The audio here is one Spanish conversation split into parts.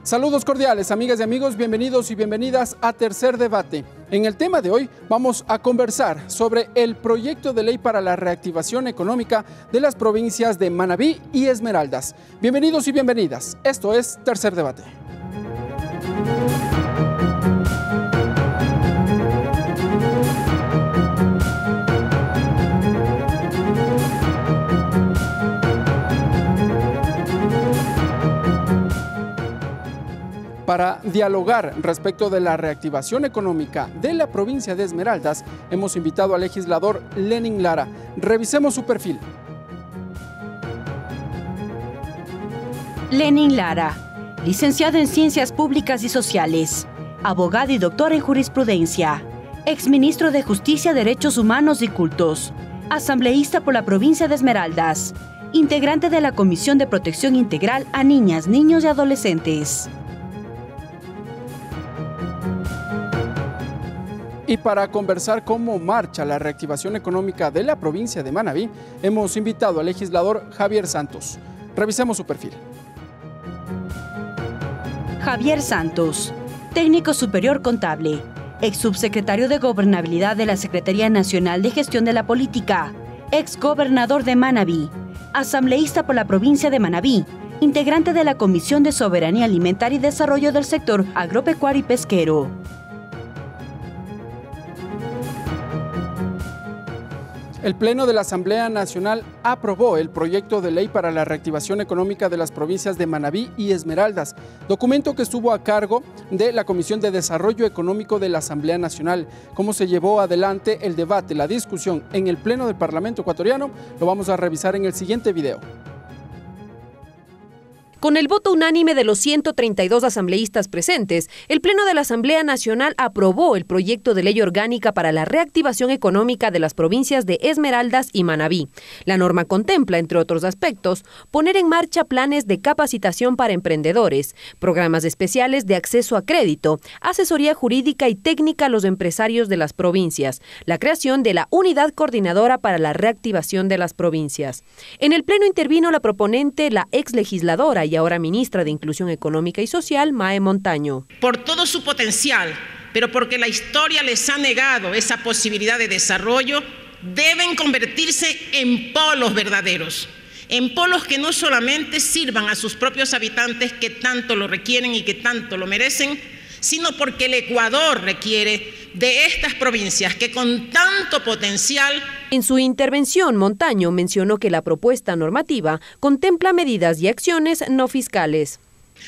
Saludos cordiales, amigas y amigos, bienvenidos y bienvenidas a Tercer Debate. En el tema de hoy vamos a conversar sobre el proyecto de ley para la reactivación económica de las provincias de Manabí y Esmeraldas. Bienvenidos y bienvenidas, esto es Tercer Debate. Para dialogar respecto de la reactivación económica de la provincia de Esmeraldas, hemos invitado al legislador Lenin Lara. Revisemos su perfil. Lenin Lara, licenciado en Ciencias Públicas y Sociales, abogado y doctor en jurisprudencia, exministro de Justicia, Derechos Humanos y Cultos, asambleísta por la provincia de Esmeraldas, integrante de la Comisión de Protección Integral a Niñas, Niños y Adolescentes. Y para conversar cómo marcha la reactivación económica de la provincia de Manabí, hemos invitado al legislador Javier Santos. Revisemos su perfil. Javier Santos, técnico superior contable, ex subsecretario de Gobernabilidad de la Secretaría Nacional de Gestión de la Política, ex gobernador de Manabí, asambleísta por la provincia de Manabí, integrante de la Comisión de Soberanía Alimentaria y Desarrollo del Sector Agropecuario y Pesquero. El Pleno de la Asamblea Nacional aprobó el proyecto de ley para la reactivación económica de las provincias de Manabí y Esmeraldas, documento que estuvo a cargo de la Comisión de Desarrollo Económico de la Asamblea Nacional. Cómo se llevó adelante el debate, la discusión en el Pleno del Parlamento ecuatoriano, lo vamos a revisar en el siguiente video. Con el voto unánime de los 132 asambleístas presentes, el Pleno de la Asamblea Nacional aprobó el proyecto de ley orgánica para la reactivación económica de las provincias de Esmeraldas y Manabí. La norma contempla, entre otros aspectos, poner en marcha planes de capacitación para emprendedores, programas especiales de acceso a crédito, asesoría jurídica y técnica a los empresarios de las provincias, la creación de la Unidad Coordinadora para la Reactivación de las Provincias. En el Pleno intervino la proponente, la ex legisladora y ahora ministra de Inclusión Económica y Social, Mae Montaño. Por todo su potencial, pero porque la historia les ha negado esa posibilidad de desarrollo, deben convertirse en polos verdaderos, en polos que no solamente sirvan a sus propios habitantes que tanto lo requieren y que tanto lo merecen, sino porque el Ecuador requiere de estas provincias que con tanto potencial. En su intervención, Montaño mencionó que la propuesta normativa contempla medidas y acciones no fiscales.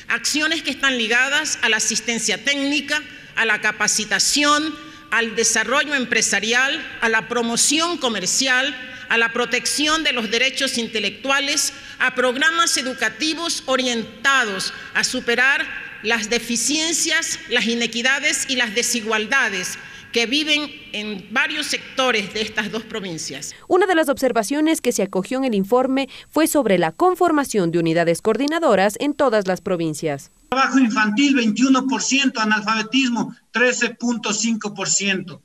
Acciones que están ligadas a la asistencia técnica, a la capacitación, al desarrollo empresarial, a la promoción comercial, a la protección de los derechos intelectuales, a programas educativos orientados a superar las deficiencias, las inequidades y las desigualdades que viven en varios sectores de estas dos provincias. Una de las observaciones que se acogió en el informe fue sobre la conformación de unidades coordinadoras en todas las provincias. Trabajo infantil 21%, analfabetismo 13.5%.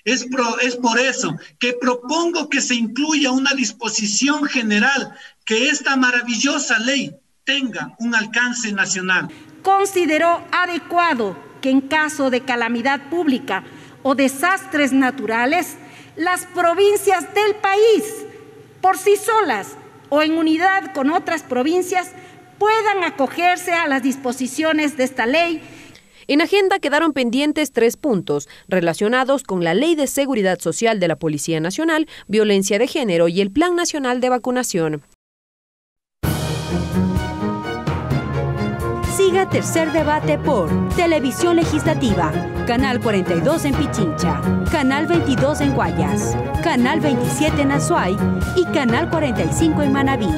Es por eso que propongo que se incluya una disposición general que esta maravillosa ley tenga un alcance nacional. Consideró adecuado que en caso de calamidad pública o desastres naturales, las provincias del país, por sí solas o en unidad con otras provincias, puedan acogerse a las disposiciones de esta ley. En agenda quedaron pendientes 3 puntos relacionados con la Ley de Seguridad Social de la Policía Nacional, Violencia de Género y el Plan Nacional de Vacunación. Siga Tercer Debate por Televisión Legislativa, Canal 42 en Pichincha, Canal 22 en Guayas, Canal 27 en Azuay y Canal 45 en Manabí.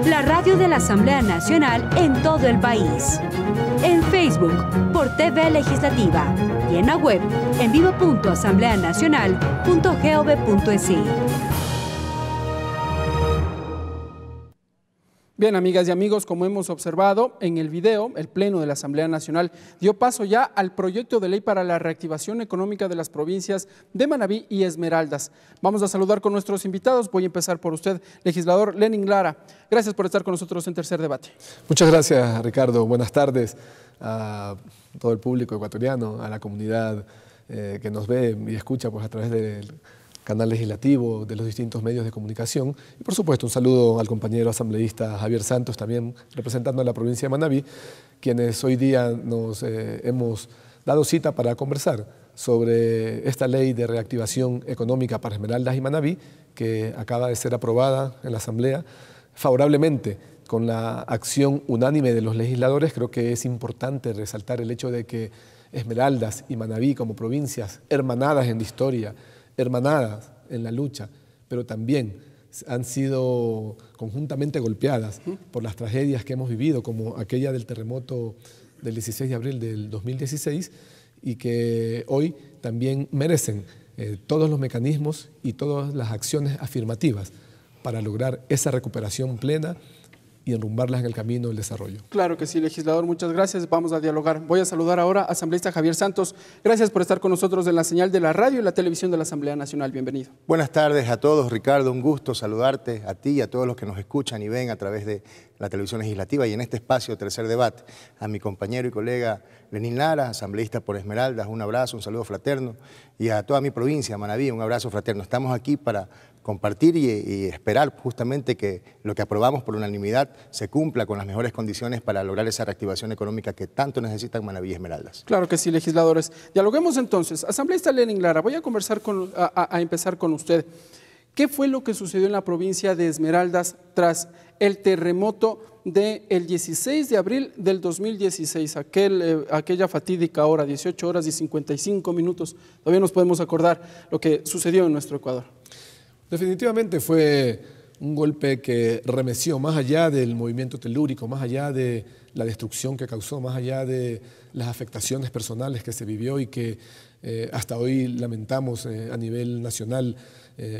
La radio de la Asamblea Nacional en todo el país. En Facebook por TV Legislativa y en la web en vivo.asambleanacional.gov.es. Bien, amigas y amigos, como hemos observado en el video, el Pleno de la Asamblea Nacional dio paso ya al proyecto de ley para la reactivación económica de las provincias de Manabí y Esmeraldas. Vamos a saludar con nuestros invitados. Voy a empezar por usted, legislador Lenin Lara. Gracias por estar con nosotros en Tercer Debate. Muchas gracias, Ricardo. Buenas tardes a todo el público ecuatoriano, a la comunidad que nos ve y escucha pues, a través del canal legislativo, de los distintos medios de comunicación. Y por supuesto un saludo al compañero asambleísta Javier Santos, también representando a la provincia de Manabí, quienes hoy día nos hemos dado cita para conversar sobre esta ley de reactivación económica para Esmeraldas y Manabí, que acaba de ser aprobada en la Asamblea favorablemente con la acción unánime de los legisladores. Creo que es importante resaltar el hecho de que Esmeraldas y Manabí como provincias hermanadas en la historia, hermanadas en la lucha, pero también han sido conjuntamente golpeadas por las tragedias que hemos vivido, como aquella del terremoto del 16 de abril del 2016, y que hoy también merecen todos los mecanismos y todas las acciones afirmativas para lograr esa recuperación plena y enrumbarlas en el camino del desarrollo. Claro que sí, legislador, muchas gracias. Vamos a dialogar. Voy a saludar ahora a asambleísta Javier Santos. Gracias por estar con nosotros en la señal de la radio y la televisión de la Asamblea Nacional. Bienvenido. Buenas tardes a todos, Ricardo. Un gusto saludarte a ti y a todos los que nos escuchan y ven a través de la televisión legislativa y en este espacio Tercer Debate. A mi compañero y colega Lenín Lara, asambleísta por Esmeraldas, un abrazo, un saludo fraterno. Y a toda mi provincia, Manabí, un abrazo fraterno. Estamos aquí para compartir y esperar justamente que lo que aprobamos por unanimidad se cumpla con las mejores condiciones para lograr esa reactivación económica que tanto necesitan Manabí y Esmeraldas. Claro que sí, legisladores. Dialoguemos entonces. Asambleísta Lenín Lara, voy a conversar a empezar con usted. ¿Qué fue lo que sucedió en la provincia de Esmeraldas tras el terremoto del 16 de abril del 2016? Aquella fatídica hora, 18 horas y 55 minutos. Todavía nos podemos acordar lo que sucedió en nuestro Ecuador. Definitivamente fue un golpe que remeció más allá del movimiento telúrico, más allá de la destrucción que causó, más allá de las afectaciones personales que se vivió y que hasta hoy lamentamos a nivel nacional.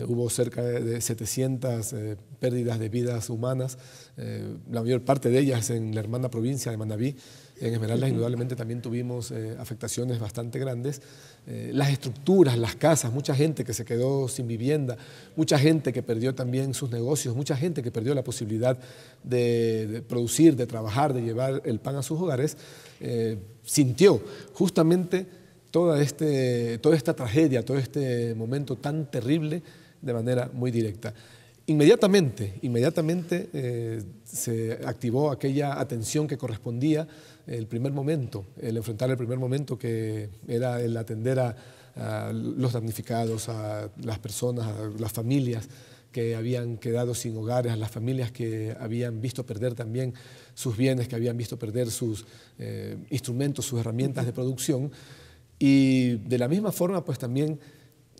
Hubo cerca de 700 pérdidas de vidas humanas, la mayor parte de ellas en la hermana provincia de Manabí. En Esmeraldas indudablemente también tuvimos afectaciones bastante grandes. Las estructuras, las casas, mucha gente que se quedó sin vivienda, mucha gente que perdió también sus negocios, mucha gente que perdió la posibilidad de producir, de trabajar, de llevar el pan a sus hogares, sintió justamente toda esta tragedia, todo este momento tan terrible de manera muy directa. Inmediatamente se activó aquella atención que correspondía, el primer momento, el enfrentar el primer momento, que era el atender a los damnificados, a las personas, a las familias que habían quedado sin hogares, a las familias que habían visto perder también sus bienes, que habían visto perder sus instrumentos, sus herramientas de producción. Y de la misma forma, pues también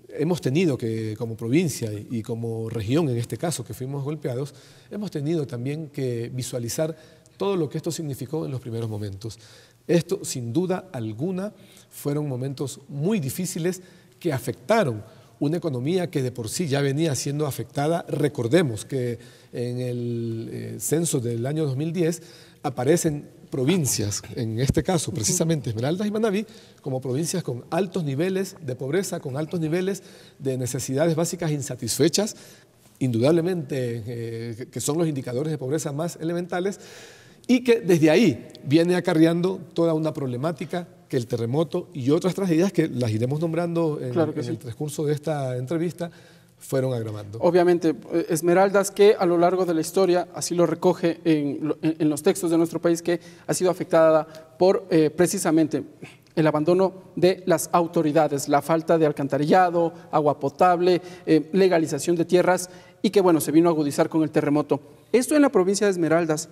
hemos tenido que, como provincia y como región en este caso, que fuimos golpeados, hemos tenido también que visualizar todo lo que esto significó en los primeros momentos. Esto, sin duda alguna, fueron momentos muy difíciles que afectaron una economía que de por sí ya venía siendo afectada. Recordemos que en el censo del año 2010 aparecen provincias, en este caso precisamente Esmeraldas y Manabí, como provincias con altos niveles de pobreza, con altos niveles de necesidades básicas insatisfechas, indudablemente que son los indicadores de pobreza más elementales, y que desde ahí viene acarreando toda una problemática que el terremoto y otras tragedias que las iremos nombrando en el transcurso de esta entrevista fueron agravando. Obviamente, Esmeraldas, que a lo largo de la historia, así lo recoge en los textos de nuestro país, que ha sido afectada por precisamente el abandono de las autoridades, la falta de alcantarillado, agua potable, legalización de tierras, y que bueno, se vino a agudizar con el terremoto. Esto en la provincia de Esmeraldas.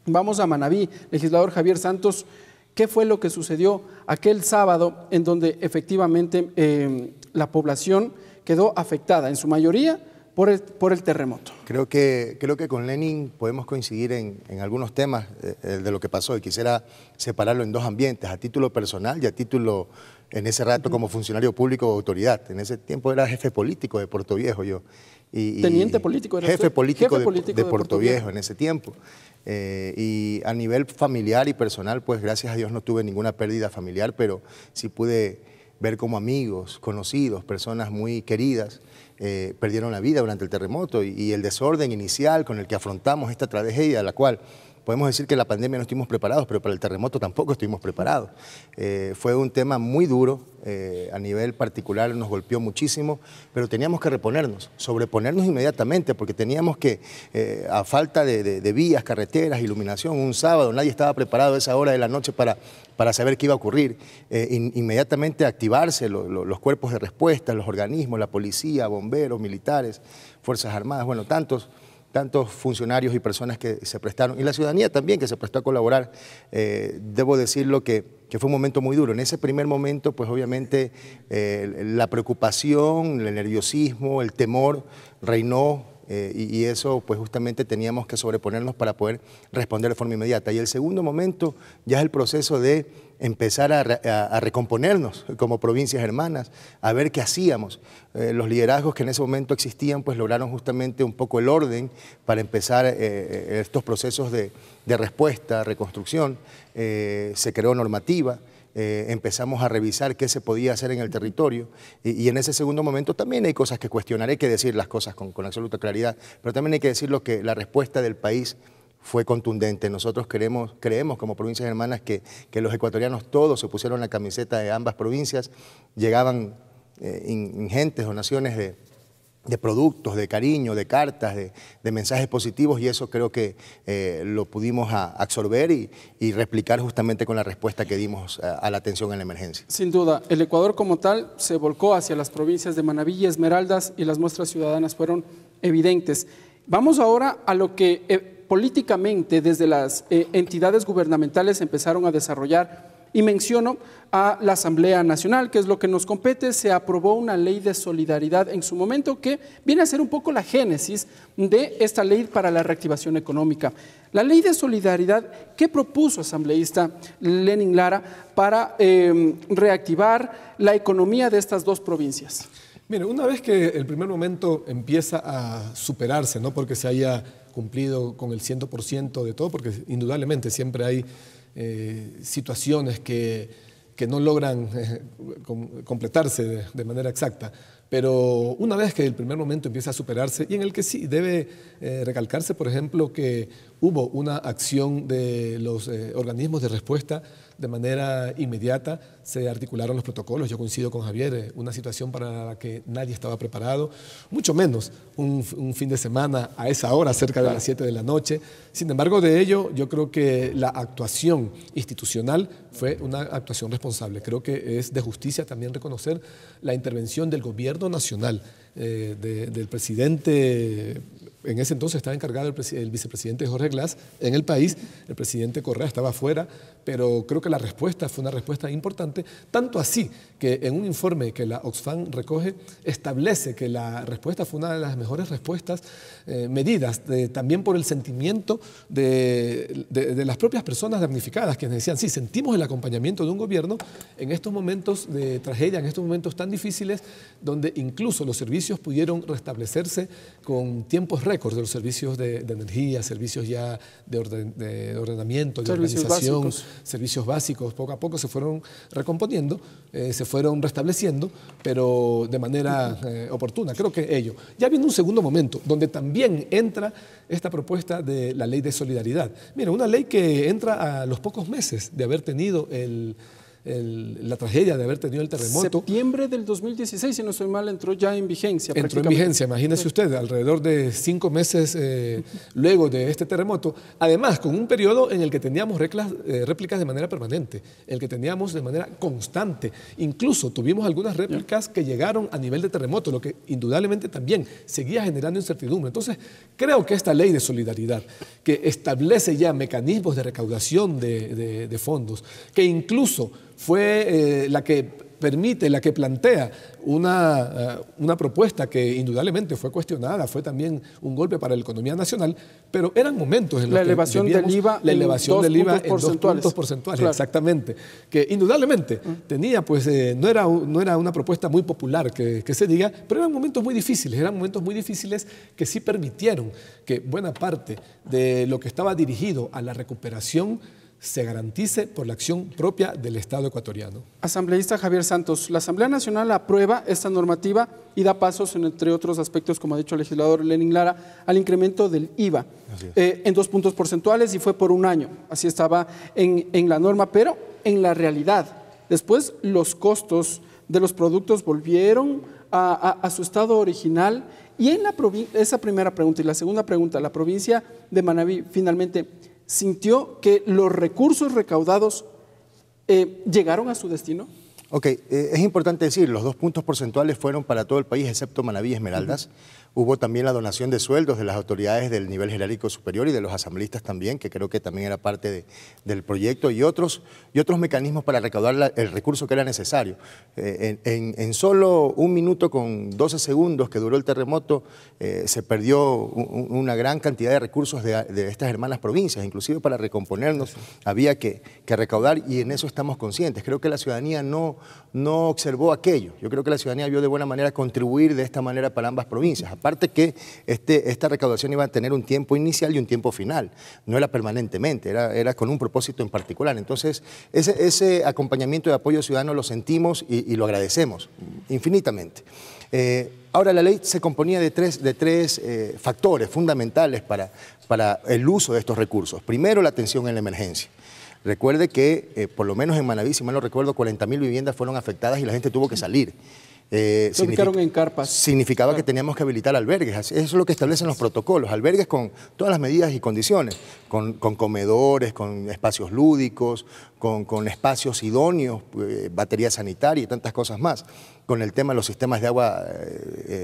Vamos a Manabí, legislador Javier Santos. ¿Qué fue lo que sucedió aquel sábado en donde efectivamente la población quedó afectada, en su mayoría, por el terremoto? Creo que con Lenín podemos coincidir en algunos temas de lo que pasó, y quisiera separarlo en dos ambientes, a título personal y a título, en ese rato, como funcionario público o autoridad. En ese tiempo era jefe político de Puerto Viejo yo. Teniente político. Jefe político de Puerto Viejo en ese tiempo. Y a nivel familiar y personal, pues gracias a Dios no tuve ninguna pérdida familiar, pero sí pude ver cómo amigos, conocidos, personas muy queridas perdieron la vida durante el terremoto, y el desorden inicial con el que afrontamos esta tragedia, la cual podemos decir que la pandemia no estuvimos preparados, pero para el terremoto tampoco estuvimos preparados. Fue un tema muy duro, a nivel particular nos golpeó muchísimo, pero teníamos que reponernos, sobreponernos inmediatamente, porque teníamos que, a falta de vías, carreteras, iluminación, un sábado, nadie estaba preparado a esa hora de la noche para saber qué iba a ocurrir. Inmediatamente activarse los cuerpos de respuesta, los organismos, la policía, bomberos, militares, Fuerzas Armadas, bueno, tantos funcionarios y personas que se prestaron, y la ciudadanía también que se prestó a colaborar. Debo decirlo que fue un momento muy duro. En ese primer momento, pues obviamente la preocupación, el nerviosismo, el temor reinó, y eso pues justamente teníamos que sobreponernos para poder responder de forma inmediata. Y el segundo momento ya es el proceso de empezar a recomponernos como provincias hermanas, a ver qué hacíamos. Los liderazgos que en ese momento existían pues lograron justamente un poco el orden para empezar estos procesos de respuesta, reconstrucción. Se creó normativa. Empezamos a revisar qué se podía hacer en el territorio y en ese segundo momento también hay cosas que cuestionar, hay que decir las cosas con absoluta claridad, pero también hay que decirlo que la respuesta del país fue contundente. Nosotros creemos como provincias hermanas que los ecuatorianos todos se pusieron la camiseta de ambas provincias, llegaban ingentes donaciones de productos, de cariño, de cartas, de mensajes positivos, y eso creo que lo pudimos absorber y replicar justamente con la respuesta que dimos a la atención en la emergencia. Sin duda, el Ecuador como tal se volcó hacia las provincias de Manabí y Esmeraldas y las muestras ciudadanas fueron evidentes. Vamos ahora a lo que políticamente desde las entidades gubernamentales empezaron a desarrollar. Y menciono a la Asamblea Nacional, que es lo que nos compete. Se aprobó una ley de solidaridad en su momento que viene a ser un poco la génesis de esta ley para la reactivación económica. La ley de solidaridad, ¿qué propuso asambleísta Lenin Lara para reactivar la economía de estas dos provincias? Mire, una vez que el primer momento empieza a superarse, no porque se haya cumplido con el 100% de todo, porque indudablemente siempre hay situaciones que no logran completarse de manera exacta, pero una vez que el primer momento empieza a superarse, y en el que sí debe recalcarse, por ejemplo, que hubo una acción de los organismos de respuesta de manera inmediata, se articularon los protocolos. Yo coincido con Javier, una situación para la que nadie estaba preparado, mucho menos un fin de semana a esa hora, cerca de las 7 de la noche. Sin embargo, de ello, yo creo que la actuación institucional fue una actuación responsable. Creo que es de justicia también reconocer la intervención del gobierno nacional, del presidente. En ese entonces estaba encargado el vicepresidente Jorge Glass en el país, el presidente Correa estaba afuera, pero creo que la respuesta fue una respuesta importante, tanto así que en un informe que la Oxfam recoge, establece que la respuesta fue una de las mejores respuestas medidas, también por el sentimiento de las propias personas damnificadas, quienes decían, sí, sentimos el acompañamiento de un gobierno en estos momentos de tragedia, en estos momentos tan difíciles, donde incluso los servicios pudieron restablecerse con tiempos récords de los servicios de energía, servicios ya de ordenamiento, de organización, servicios básicos, poco a poco se fueron recomponiendo, se fueron restableciendo, pero de manera oportuna. Creo que ello. Ya viene un segundo momento, donde también entra esta propuesta de la ley de solidaridad. Mira, una ley que entra a los pocos meses de haber tenido la tragedia, de haber tenido el terremoto. Septiembre del 2016, si no estoy mal, entró ya en vigencia. Entró en vigencia, imagínese usted, alrededor de 5 meses luego de este terremoto, además con un periodo en el que teníamos réplicas de manera permanente, el que teníamos de manera constante. Incluso tuvimos algunas réplicas que llegaron a nivel de terremoto, lo que indudablemente también seguía generando incertidumbre. Entonces, creo que esta ley de solidaridad, que establece ya mecanismos de recaudación de fondos, que incluso fue la que permite, la que plantea una propuesta que indudablemente fue cuestionada, fue también un golpe para la economía nacional, pero eran momentos en los que elevación del IVA la elevación del IVA en 2 porcentuales. puntos porcentuales, Claro. Exactamente, que indudablemente tenía, pues, no era una propuesta muy popular que se diga, pero eran momentos muy difíciles que sí permitieron que buena parte de lo que estaba dirigido a la recuperación se garantice por la acción propia del Estado ecuatoriano. Asambleísta Javier Santos, la Asamblea Nacional aprueba esta normativa y da pasos, entre otros aspectos, como ha dicho el legislador Lenin Lara, al incremento del IVA en 2 puntos porcentuales y fue por un año. Así estaba en la norma, pero en la realidad, después los costos de los productos volvieron a su estado original. Y en esa primera pregunta y la segunda pregunta, la provincia de Manabí finalmente sintió que los recursos recaudados llegaron a su destino. Ok, es importante decir, los 2 puntos porcentuales fueron para todo el país, excepto Manabí y Esmeraldas. Hubo también la donación de sueldos de las autoridades del nivel jerárquico superior y de los asambleístas también, que creo que también era parte del proyecto, y otros mecanismos para recaudar el recurso que era necesario. En solo 1 minuto con 12 segundos que duró el terremoto, se perdió una gran cantidad de recursos de estas hermanas provincias, inclusive para recomponernos había que recaudar, y en eso estamos conscientes. Creo que la ciudadanía no observó aquello. Yo creo que la ciudadanía vio de buena manera contribuir de esta manera para ambas provincias. Aparte que esta recaudación iba a tener un tiempo inicial y un tiempo final, no era permanentemente, era con un propósito en particular. Entonces, ese acompañamiento de apoyo ciudadano lo sentimos y lo agradecemos infinitamente. Ahora, la ley se componía de tres factores fundamentales para el uso de estos recursos. Primero, la atención en la emergencia. Recuerde que, por lo menos en Manabí, si mal no recuerdo, 40.000 viviendas fueron afectadas y la gente tuvo que salir. Se ubicaron en carpas. Significaba que teníamos que habilitar albergues. Eso es lo que establecen los protocolos. Albergues con todas las medidas y condiciones, con comedores, con espacios lúdicos, con espacios idóneos, batería sanitaria y tantas cosas más, con el tema de los sistemas de agua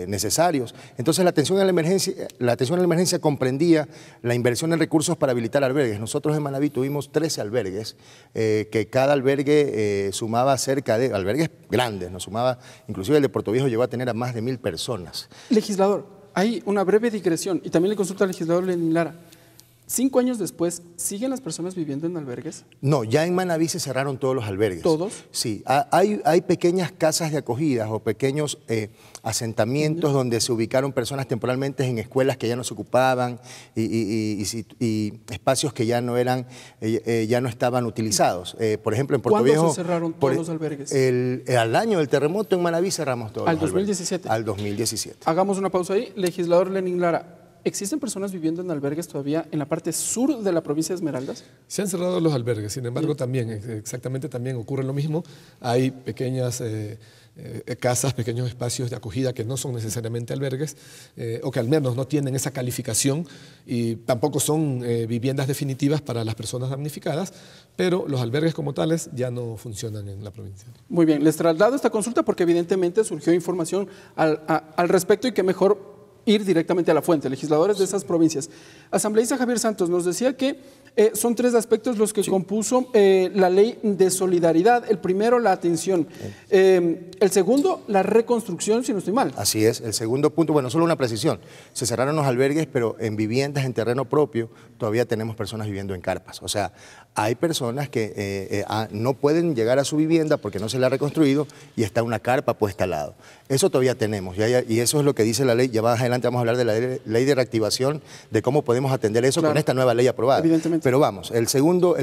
necesarios. Entonces la atención a la emergencia comprendía la inversión en recursos para habilitar albergues. Nosotros en Manabí tuvimos 13 albergues, que cada albergue sumaba cerca de, albergues grandes, nos sumaba, inclusive el de Puerto Viejo llegó a tener a más de 1000 personas. Legislador, hay una breve digresión y también le consulto al legislador Lenin Lara. 5 años después, ¿siguen las personas viviendo en albergues? No, ya en Manabí se cerraron todos los albergues. ¿Todos? Sí, hay pequeñas casas de acogida o pequeños asentamientos donde se ubicaron personas temporalmente en escuelas que ya no se ocupaban y espacios que ya no estaban utilizados. Por ejemplo, en Puerto Viejo... ¿Cuándo se cerraron todos los albergues? Al año del terremoto en Manabí cerramos todos los albergues. ¿Al 2017? Al 2017. Hagamos una pausa ahí. Legislador Lenin Lara, ¿existen personas viviendo en albergues todavía en la parte sur de la provincia de Esmeraldas? Se han cerrado los albergues, sin embargo también ocurre lo mismo. Hay pequeñas casas, pequeños espacios de acogida que no son necesariamente albergues o que al menos no tienen esa calificación y tampoco son viviendas definitivas para las personas damnificadas, pero los albergues como tales ya no funcionan en la provincia. Muy bien, les traslado esta consulta porque evidentemente surgió información al respecto y que mejor ir directamente a la fuente, legisladores de esas provincias. Asambleísta Javier Santos nos decía que son 3 aspectos los que compuso la ley de solidaridad. El primero, la atención. El segundo, la reconstrucción, si no estoy mal. Así es. El segundo punto, bueno, solo una precisión. Se cerraron los albergues, pero en viviendas en terreno propio todavía tenemos personas viviendo en carpas. O sea, hay personas que no pueden llegar a su vivienda porque no se la ha reconstruido y está una carpa puesta al lado. Eso todavía tenemos y eso es lo que dice la ley. Ya más adelante vamos a hablar de la ley de reactivación, de cómo podemos atender eso con esta nueva ley aprobada. Evidentemente. Pero vamos, el segundo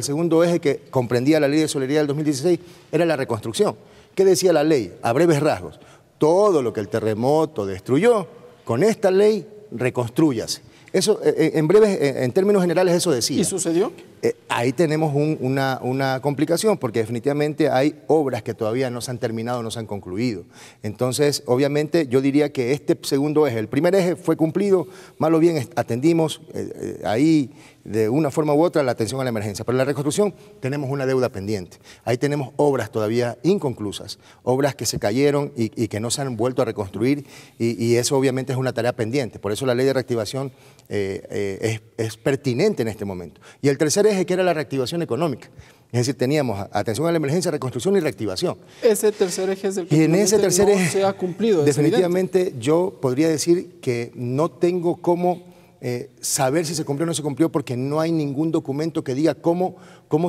eje que comprendía la ley de solidaridad del 2016 era la reconstrucción. ¿Qué decía la ley? A breves rasgos, todo lo que el terremoto destruyó, con esta ley reconstrúyase. Eso, en términos generales, eso decía. ¿Y sucedió? Ahí tenemos una complicación porque definitivamente hay obras que todavía no se han terminado, no se han concluido. Entonces, obviamente, yo diría que este segundo eje, el primer eje fue cumplido, más o bien atendimos ahí de una forma u otra la atención a la emergencia. Pero en la reconstrucción tenemos una deuda pendiente. Ahí tenemos obras todavía inconclusas, obras que se cayeron y que no se han vuelto a reconstruir y eso obviamente es una tarea pendiente. Por eso la ley de reactivación es pertinente en este momento. Y el tercer eje, que era la reactivación económica. Es decir, teníamos atención a la emergencia, reconstrucción y reactivación. Ese tercer eje es el que no se ha cumplido. Definitivamente yo podría decir que no tengo cómo saber si se cumplió o no se cumplió, porque no hay ningún documento que diga cómo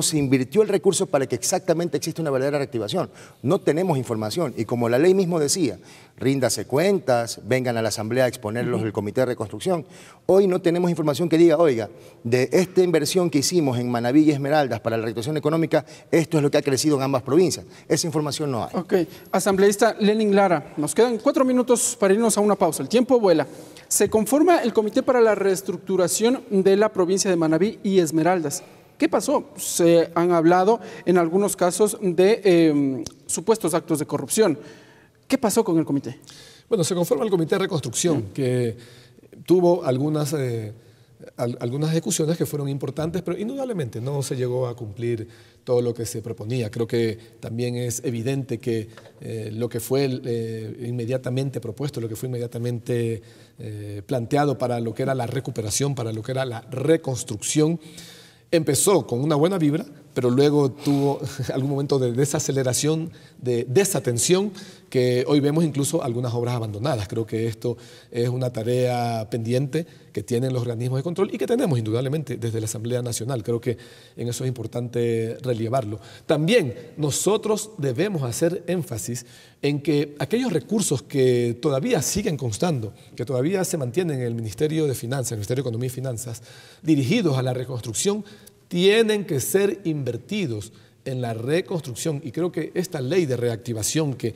se invirtió el recurso para que exactamente exista una verdadera reactivación. No tenemos información y como la ley mismo decía, ríndase cuentas, vengan a la asamblea a exponerlos del Comité de Reconstrucción. Hoy no tenemos información que diga, oiga, de esta inversión que hicimos en Manabí y Esmeraldas para la reactivación económica, esto es lo que ha crecido en ambas provincias. Esa información no hay. Ok, asambleísta Lenin Lara, nos quedan 4 minutos para irnos a una pausa. El tiempo vuela. Se conforma el Comité para la Reestructuración de la provincia de Manabí y Esmeraldas. ¿Qué pasó? Se han hablado en algunos casos de supuestos actos de corrupción. ¿Qué pasó con el comité? Bueno, se conforma el Comité de Reconstrucción, que tuvo algunas ejecuciones que fueron importantes, pero indudablemente no se llegó a cumplir todo lo que se proponía. Creo que también es evidente que lo que fue inmediatamente propuesto, lo que fue inmediatamente planteado para lo que era la recuperación, para lo que era la reconstrucción, empezó con una buena vibra, pero luego tuvo algún momento de desaceleración, de desatención, que hoy vemos incluso algunas obras abandonadas. Creo que esto es una tarea pendiente que tienen los organismos de control y que tenemos indudablemente desde la Asamblea Nacional. Creo que en eso es importante relevarlo. También nosotros debemos hacer énfasis en que aquellos recursos que todavía siguen constando, que todavía se mantienen en el Ministerio de Finanzas, el Ministerio de Economía y Finanzas, dirigidos a la reconstrucción, tienen que ser invertidos en la reconstrucción, y creo que esta ley de reactivación que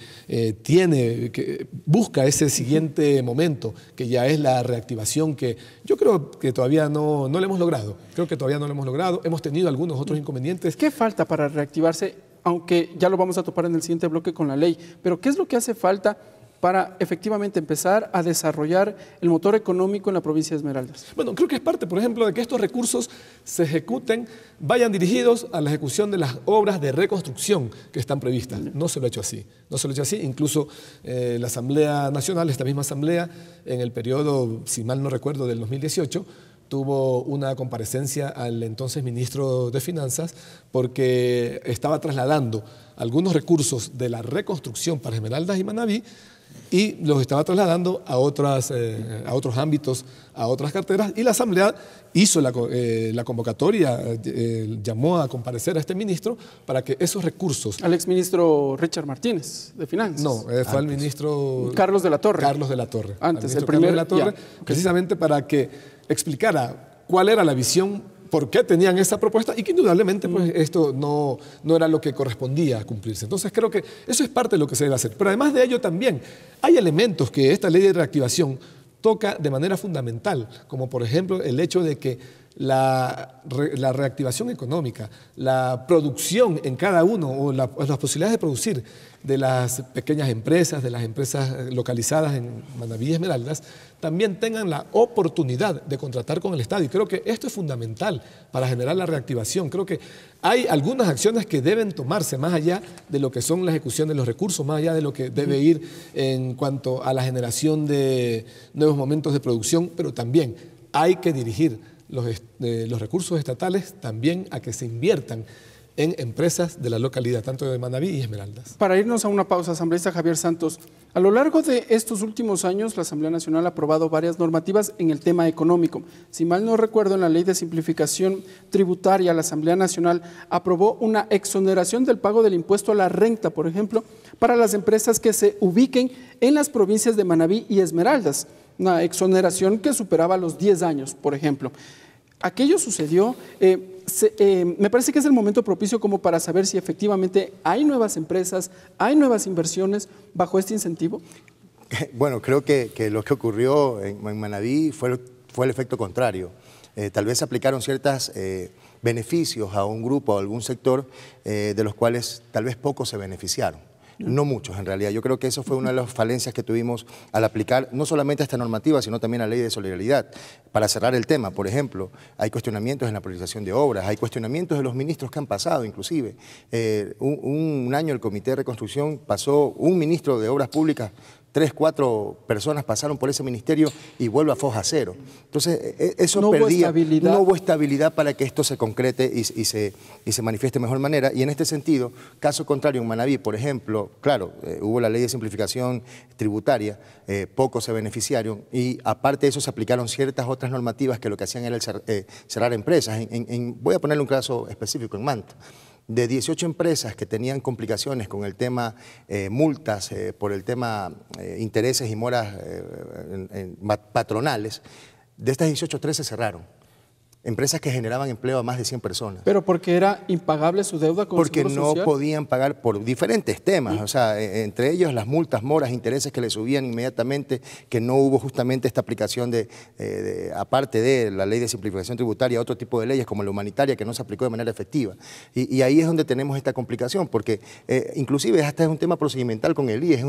busca ese siguiente momento, que ya es la reactivación, que yo creo que todavía no lo hemos logrado. Creo que todavía no lo hemos logrado. Hemos tenido algunos otros inconvenientes. ¿Qué falta para reactivarse? Aunque ya lo vamos a topar en el siguiente bloque con la ley, pero ¿qué es lo que hace falta para efectivamente empezar a desarrollar el motor económico en la provincia de Esmeraldas? Bueno, creo que es parte, por ejemplo, de que estos recursos se ejecuten, vayan dirigidos a la ejecución de las obras de reconstrucción que están previstas. No se lo ha hecho así. No se lo ha hecho así. Incluso la Asamblea Nacional, esta misma Asamblea, en el periodo, si mal no recuerdo, del 2018, tuvo una comparecencia al entonces ministro de Finanzas porque estaba trasladando algunos recursos de la reconstrucción para Esmeraldas y Manabí y los estaba trasladando a otros ámbitos, a otras carteras, y la Asamblea hizo la convocatoria, llamó a comparecer a este ministro para que esos recursos... Al exministro Richard Martínez, de Finanzas. No, fue al ministro... Carlos de la Torre. Carlos de la Torre. Antes, el primer... Carlos de la Torre, precisamente para que explicara cuál era la visión, por qué tenían esa propuesta y que indudablemente pues, esto no era lo que correspondía a cumplirse. Entonces creo que eso es parte de lo que se debe hacer. Pero además de ello también hay elementos que esta ley de reactivación toca de manera fundamental, como por ejemplo el hecho de que la reactivación económica, la producción en cada uno o las posibilidades de producir de las pequeñas empresas, de las empresas localizadas en Manabí y Esmeraldas, también tengan la oportunidad de contratar con el Estado. Y creo que esto es fundamental para generar la reactivación. Creo que hay algunas acciones que deben tomarse más allá de lo que son la ejecución de los recursos, más allá de lo que debe ir en cuanto a la generación de nuevos momentos de producción, pero también hay que dirigir los recursos estatales también a que se inviertan en empresas de la localidad, tanto de Manabí y Esmeraldas. Para irnos a una pausa, asambleísta Javier Santos, a lo largo de estos últimos años, la Asamblea Nacional ha aprobado varias normativas en el tema económico. Si mal no recuerdo, en la Ley de Simplificación Tributaria, la Asamblea Nacional aprobó una exoneración del pago del impuesto a la renta, por ejemplo, para las empresas que se ubiquen en las provincias de Manabí y Esmeraldas. Una exoneración que superaba los 10 años, por ejemplo. Aquello sucedió, me parece que es el momento propicio como para saber si efectivamente hay nuevas empresas, hay nuevas inversiones bajo este incentivo. Bueno, creo que lo que ocurrió en Manabí fue el efecto contrario. Tal vez aplicaron ciertos beneficios a un grupo o a algún sector de los cuales tal vez pocos se beneficiaron. No muchos, en realidad. Yo creo que eso fue una de las falencias que tuvimos al aplicar no solamente esta normativa, sino también la ley de solidaridad. Para cerrar el tema, por ejemplo, hay cuestionamientos en la priorización de obras, hay cuestionamientos de los ministros que han pasado, inclusive. Un año el Comité de Reconstrucción pasó un ministro de Obras Públicas 3, 4 personas pasaron por ese ministerio y vuelve a foja cero. Entonces, eso no hubo estabilidad para que esto se concrete y se manifieste de mejor manera. Y en este sentido, caso contrario, en Manabí, por ejemplo, claro, hubo la ley de simplificación tributaria, pocos se beneficiaron y aparte de eso se aplicaron ciertas otras normativas que lo que hacían era cerrar empresas. Voy a ponerle un caso específico en Manta. De 18 empresas que tenían complicaciones con el tema multas, por el tema intereses y moras patronales, de estas 18, 13 cerraron. Empresas que generaban empleo a más de 100 personas. ¿Pero porque era impagable su deuda con Porque Seguro no Social? podían pagar por diferentes temas, o sea, entre ellos las multas, moras, intereses que le subían inmediatamente, que no hubo justamente esta aplicación aparte de la ley de simplificación tributaria, otro tipo de leyes como la humanitaria que no se aplicó de manera efectiva. Y ahí es donde tenemos esta complicación, porque inclusive hasta es un tema procedimental con el IES, es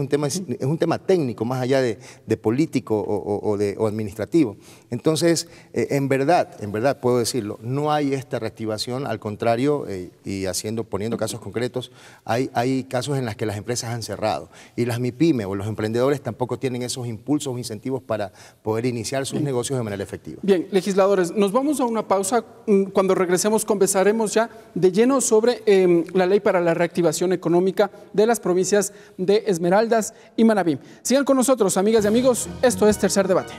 un tema técnico, más allá de político o administrativo. Entonces, en verdad, puedo decirlo, no hay esta reactivación, al contrario, y poniendo casos concretos, hay casos en los que las empresas han cerrado y las MIPYME o los emprendedores tampoco tienen esos impulsos o incentivos para poder iniciar sus negocios de manera efectiva. Bien, legisladores, nos vamos a una pausa. Cuando regresemos conversaremos ya de lleno sobre la ley para la reactivación económica de las provincias de Esmeraldas y Manabí. Sigan con nosotros, amigas y amigos, esto es Tercer Debate.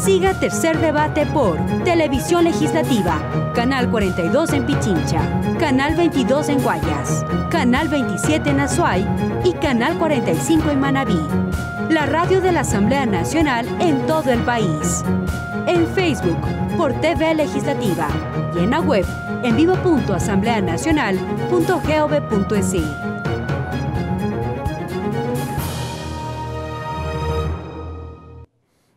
Siga Tercer Debate por Televisión Legislativa, Canal 42 en Pichincha, Canal 22 en Guayas, Canal 27 en Azuay y Canal 45 en Manabí. La radio de la Asamblea Nacional en todo el país. En Facebook por TV Legislativa y en la web en vivo.asambleanacional.gov.es.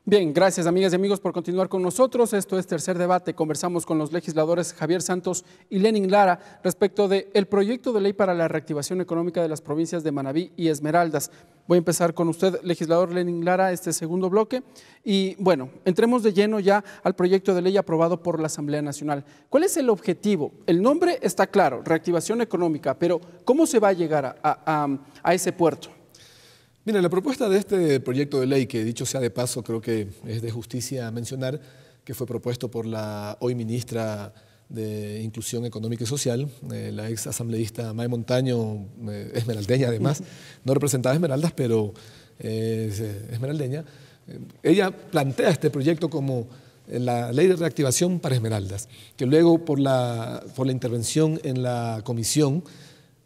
Bien, gracias amigas y amigos por continuar con nosotros. Esto es Tercer Debate. Conversamos con los legisladores Javier Santos y Lenin Lara respecto del proyecto de ley para la reactivación económica de las provincias de Manabí y Esmeraldas. Voy a empezar con usted, legislador Lenin Lara, este segundo bloque. Y bueno, entremos de lleno ya al proyecto de ley aprobado por la Asamblea Nacional. ¿Cuál es el objetivo? El nombre está claro, reactivación económica, pero ¿cómo se va a llegar a ese puerto? Mira, la propuesta de este proyecto de ley, que dicho sea de paso, creo que es de justicia mencionar, que fue propuesto por la hoy ministra de Inclusión Económica y Social, la ex asambleísta May Montaño, esmeraldeña además, no representaba Esmeraldas, pero es esmeraldeña. Ella plantea este proyecto como la ley de reactivación para Esmeraldas, que luego por la intervención en la comisión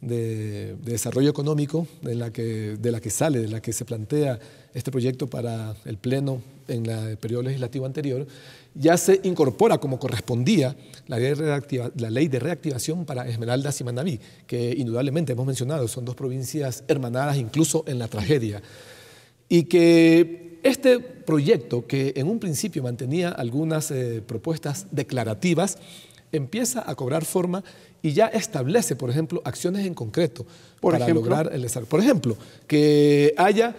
de desarrollo económico de la que se plantea este proyecto para el Pleno en el periodo legislativo anterior, ya se incorpora como correspondía la ley de reactivación para Esmeraldas y Manabí, que indudablemente hemos mencionado, son dos provincias hermanadas incluso en la tragedia, y que este proyecto, que en un principio mantenía algunas propuestas declarativas, empieza a cobrar forma y ya establece, por ejemplo, acciones en concreto para lograr el desarrollo. Por ejemplo, que haya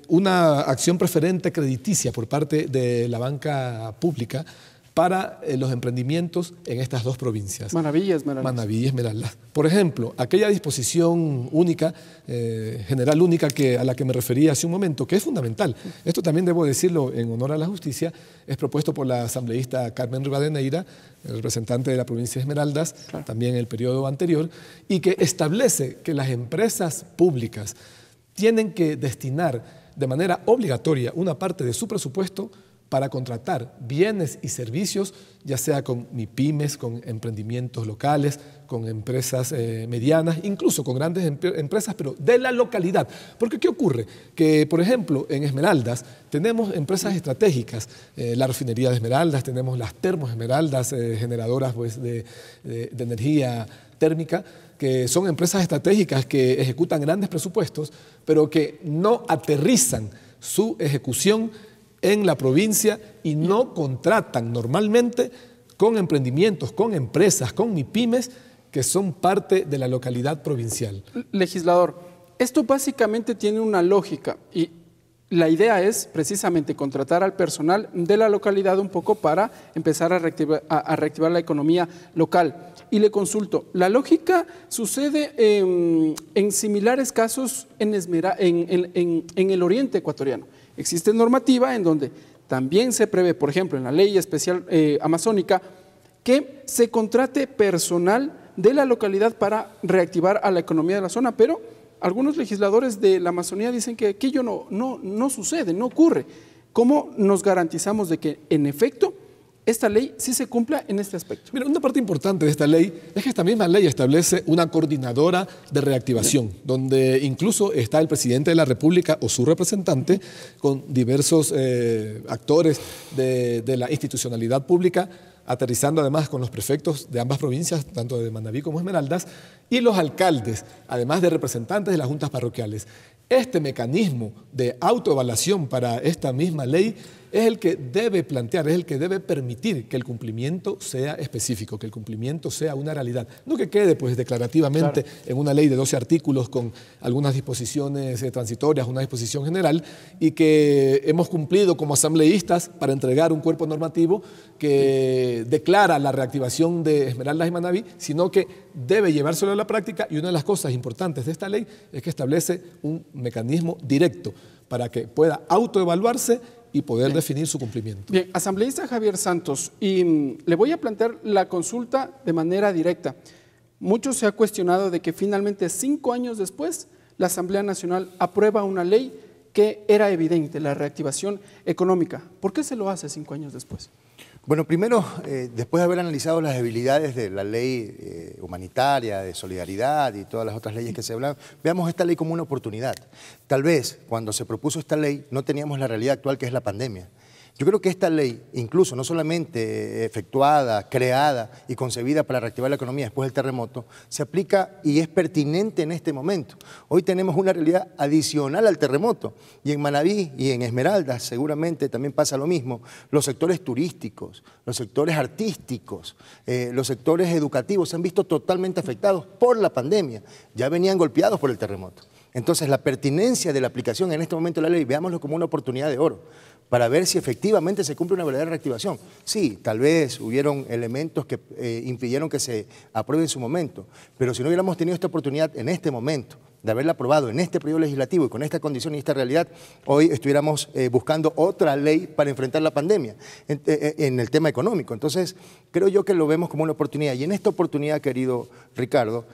una acción preferente crediticia por parte de la banca pública para los emprendimientos en estas dos provincias. Manabí y Esmeraldas. Manabí y Esmeraldas. Por ejemplo, aquella disposición única, general única a la que me refería hace un momento, que es fundamental. Esto también debo decirlo en honor a la justicia, es propuesto por la asambleísta Carmen Rivadeneira, el representante de la provincia de Esmeraldas, claro, también en el periodo anterior, y que establece que las empresas públicas tienen que destinar de manera obligatoria una parte de su presupuesto para contratar bienes y servicios, ya sea con MIPYMES, con emprendimientos locales, con empresas medianas, incluso con grandes empresas, pero de la localidad. Porque ¿qué ocurre? Que, por ejemplo, en Esmeraldas tenemos empresas estratégicas, la refinería de Esmeraldas, tenemos las termos Esmeraldas, generadoras pues, de energía térmica, que son empresas estratégicas que ejecutan grandes presupuestos, pero que no aterrizan su ejecución en la provincia y no contratan normalmente con emprendimientos, con empresas, con MIPYMES que son parte de la localidad provincial. Legislador, esto básicamente tiene una lógica y la idea es precisamente contratar al personal de la localidad un poco para empezar a reactivar la economía local. Y le consulto, la lógica sucede en similares casos en el oriente ecuatoriano. Existe normativa en donde también se prevé, por ejemplo, en la ley especial amazónica, que se contrate personal de la localidad para reactivar a la economía de la zona, pero algunos legisladores de la Amazonía dicen que aquello no sucede, no ocurre. ¿Cómo nos garantizamos de que, en efecto, esta ley sí se cumpla en este aspecto? Mira, una parte importante de esta ley es que esta misma ley establece una coordinadora de reactivación, donde incluso está el presidente de la República o su representante con diversos actores de la institucionalidad pública, aterrizando además con los prefectos de ambas provincias, tanto de Manabí como Esmeraldas, y los alcaldes, además de representantes de las juntas parroquiales. Este mecanismo de autoevaluación para esta misma ley es el que debe plantear, es el que debe permitir que el cumplimiento sea específico, que el cumplimiento sea una realidad. No que quede pues declarativamente en una ley de 12 artículos con algunas disposiciones transitorias, una disposición general, y que hemos cumplido como asambleístas para entregar un cuerpo normativo que declara la reactivación de Esmeraldas y Manabí, sino que debe llevárselo a la práctica, y una de las cosas importantes de esta ley es que establece un mecanismo directo para que pueda autoevaluarse y poder definir su cumplimiento. Bien, asambleísta Javier Santos, y le voy a plantear la consulta de manera directa. Mucho se ha cuestionado de que finalmente 5 años después la Asamblea Nacional aprueba una ley que era evidente, la reactivación económica. ¿Por qué se lo hace 5 años después? Bueno, primero, después de haber analizado las debilidades de la ley humanitaria, de solidaridad y todas las otras leyes que se hablan, veamos esta ley como una oportunidad. Tal vez, cuando se propuso esta ley, no teníamos la realidad actual que es la pandemia. Yo creo que esta ley, incluso no solamente efectuada, creada y concebida para reactivar la economía después del terremoto, se aplica y es pertinente en este momento. Hoy tenemos una realidad adicional al terremoto, y en Manabí y en Esmeraldas seguramente también pasa lo mismo. Los sectores turísticos, los sectores artísticos, los sectores educativos se han visto totalmente afectados por la pandemia. Ya venían golpeados por el terremoto. Entonces, la pertinencia de la aplicación en este momento de la ley, veámoslo como una oportunidad de oro, para ver si efectivamente se cumple una verdadera reactivación. Sí, tal vez hubieron elementos que impidieron que se apruebe en su momento, pero si no hubiéramos tenido esta oportunidad en este momento de haberla aprobado en este periodo legislativo y con esta condición y esta realidad, hoy estuviéramos buscando otra ley para enfrentar la pandemia en el tema económico. Entonces, creo yo que lo vemos como una oportunidad. Y en esta oportunidad, querido Ricardo,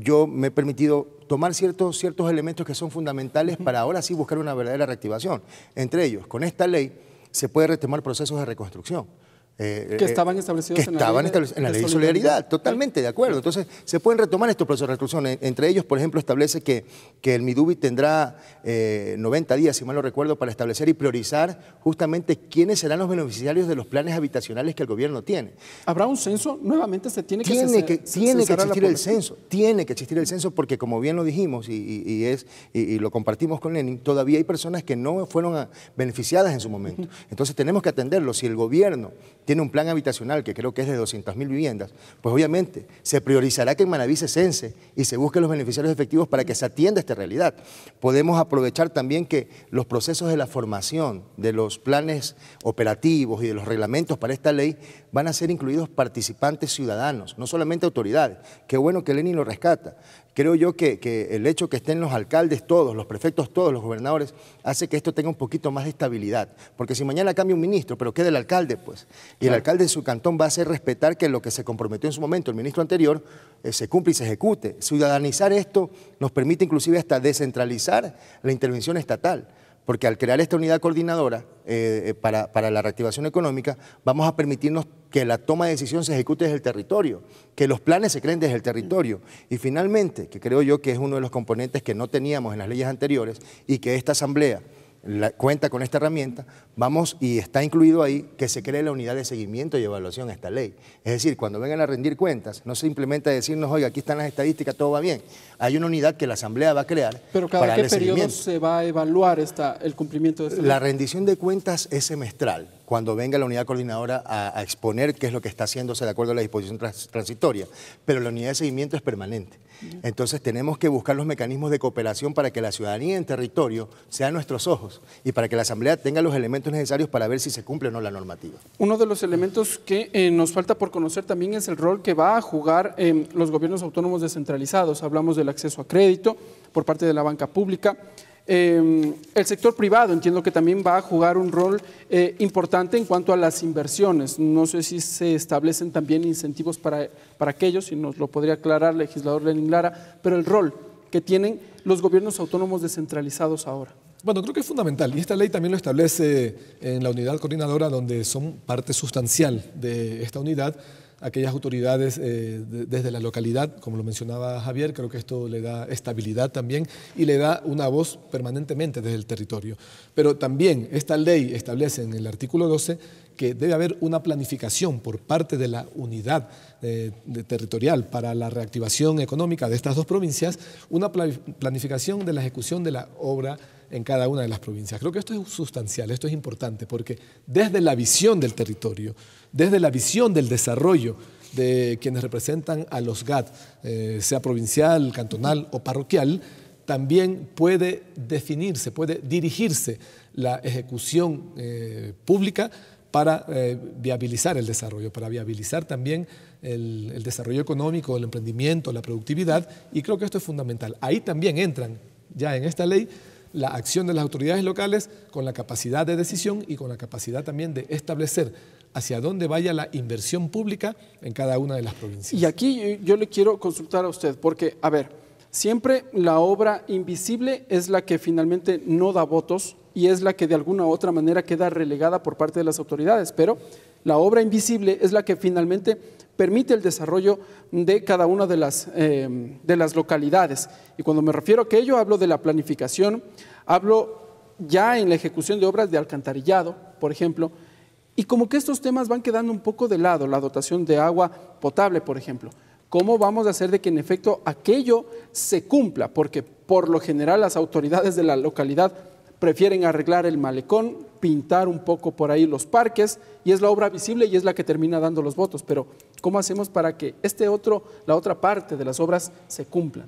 yo me he permitido tomar ciertos elementos que son fundamentales para ahora sí buscar una verdadera reactivación. Entre ellos, con esta ley se puede retomar procesos de reconstrucción. Que estaban establecidos en la ley de solidaridad, totalmente de acuerdo. Entonces, se pueden retomar estos procesos de reconstrucción. Entre ellos, por ejemplo, establece que el MIDUBI tendrá 90 días, si mal no recuerdo, para establecer y priorizar justamente quiénes serán los beneficiarios de los planes habitacionales que el gobierno tiene. ¿Habrá un censo? Nuevamente se tiene que existir el censo. Tiene que existir el censo porque, como bien lo dijimos y lo compartimos con Lenin, todavía hay personas que no fueron beneficiadas en su momento. Entonces, tenemos que atenderlo. Si el gobierno tiene un plan habitacional que creo que es de 200.000 viviendas, pues obviamente se priorizará que en Manabí se cense y se busquen los beneficiarios efectivos para que se atienda esta realidad. Podemos aprovechar también que los procesos de la formación, de los planes operativos y de los reglamentos para esta ley van a ser incluidos participantes ciudadanos, no solamente autoridades. Qué bueno que Lenin lo rescata. Creo yo que el hecho que estén los alcaldes todos, los prefectos todos, los gobernadores, hace que esto tenga un poquito más de estabilidad. Porque si mañana cambia un ministro, pero queda el alcalde, pues, y el alcalde de su cantón va a hacer respetar que lo que se comprometió en su momento el ministro anterior se cumple y se ejecute. Ciudadanizar esto nos permite inclusive hasta descentralizar la intervención estatal. porque al crear esta unidad coordinadora para la reactivación económica, vamos a permitirnos que la toma de decisión se ejecute desde el territorio, que los planes se creen desde el territorio. Y finalmente, que creo yo que es uno de los componentes que no teníamos en las leyes anteriores y que esta Asamblea cuenta con esta herramienta, vamos, y está incluido ahí, que se cree la unidad de seguimiento y evaluación a esta ley. Es decir, cuando vengan a rendir cuentas, no simplemente decirnos, oiga, aquí están las estadísticas, todo va bien. Hay una unidad que la Asamblea va a crear. Pero ¿cada qué periodo se va a evaluar el cumplimiento de esta ley? La rendición de cuentas es semestral, cuando venga la unidad coordinadora a exponer qué es lo que está haciéndose de acuerdo a la disposición transitoria, pero la unidad de seguimiento es permanente. Entonces tenemos que buscar los mecanismos de cooperación para que la ciudadanía en territorio sean nuestros ojos y para que la Asamblea tenga los elementos necesarios para ver si se cumple o no la normativa. Uno de los elementos que nos falta por conocer también es el rol que va a jugar los gobiernos autónomos descentralizados. Hablamos del acceso a crédito por parte de la banca pública. El sector privado entiendo que también va a jugar un rol importante en cuanto a las inversiones. No sé si se establecen también incentivos para aquellos, si nos lo podría aclarar el legislador Lenín Lara, pero el rol que tienen los gobiernos autónomos descentralizados ahora. Bueno, creo que es fundamental y esta ley también lo establece en la unidad coordinadora, donde son parte sustancial de esta unidad aquellas autoridades desde la localidad, como lo mencionaba Javier. Creo que esto le da estabilidad también y le da una voz permanentemente desde el territorio. Pero también esta ley establece en el artículo 12 que debe haber una planificación por parte de la unidad territorial para la reactivación económica de estas dos provincias, una planificación de la ejecución de la obra en cada una de las provincias. Creo que esto es sustancial, esto es importante, porque desde la visión del territorio, desde la visión del desarrollo de quienes representan a los GAT, sea provincial, cantonal o parroquial, también puede definirse, puede dirigirse la ejecución pública para viabilizar el desarrollo, para viabilizar también el desarrollo económico, el emprendimiento, la productividad, y creo que esto es fundamental. Ahí también entran ya en esta ley la acción de las autoridades locales con la capacidad de decisión y con la capacidad también de establecer hacia dónde vaya la inversión pública en cada una de las provincias. Y aquí yo le quiero consultar a usted, porque, a ver, siempre la obra invisible es la que finalmente no da votos y es la que de alguna u otra manera queda relegada por parte de las autoridades, pero la obra invisible es la que finalmente permite el desarrollo de cada una de las localidades. Y cuando me refiero a aquello, hablo de la planificación, hablo ya en la ejecución de obras de alcantarillado, por ejemplo, y como que estos temas van quedando un poco de lado, la dotación de agua potable, por ejemplo. ¿Cómo vamos a hacer de que en efecto aquello se cumpla? Porque por lo general las autoridades de la localidad prefieren arreglar el malecón, pintar un poco por ahí los parques, y es la obra visible y es la que termina dando los votos. Pero ¿cómo hacemos para que la otra parte de las obras se cumplan?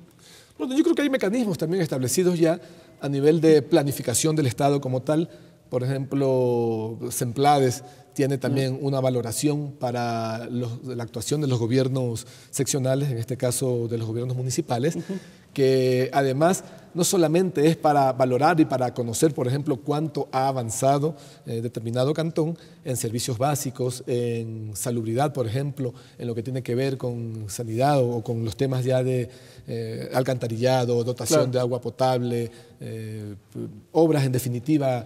Bueno, yo creo que hay mecanismos también establecidos ya a nivel de planificación del Estado como tal. Por ejemplo, Semplades tiene también una valoración para la actuación de los gobiernos seccionales, en este caso de los gobiernos municipales, que además no solamente es para valorar y para conocer, por ejemplo, cuánto ha avanzado determinado cantón en servicios básicos, en salubridad, por ejemplo, en lo que tiene que ver con sanidad o con los temas ya de alcantarillado, dotación de agua potable, obras en definitiva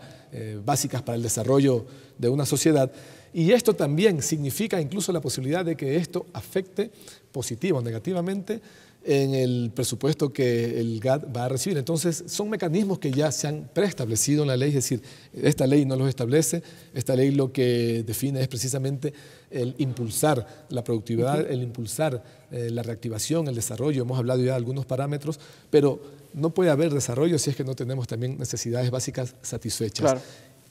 básicas para el desarrollo de una sociedad. Y esto también significa incluso la posibilidad de que esto afecte positivo o negativamente en el presupuesto que el GAT va a recibir. Entonces, son mecanismos que ya se han preestablecido en la ley, es decir, esta ley no los establece, esta ley lo que define es precisamente el impulsar la productividad, el impulsar la reactivación, el desarrollo. Hemos hablado ya de algunos parámetros, pero no puede haber desarrollo si es que no tenemos también necesidades básicas satisfechas. Claro.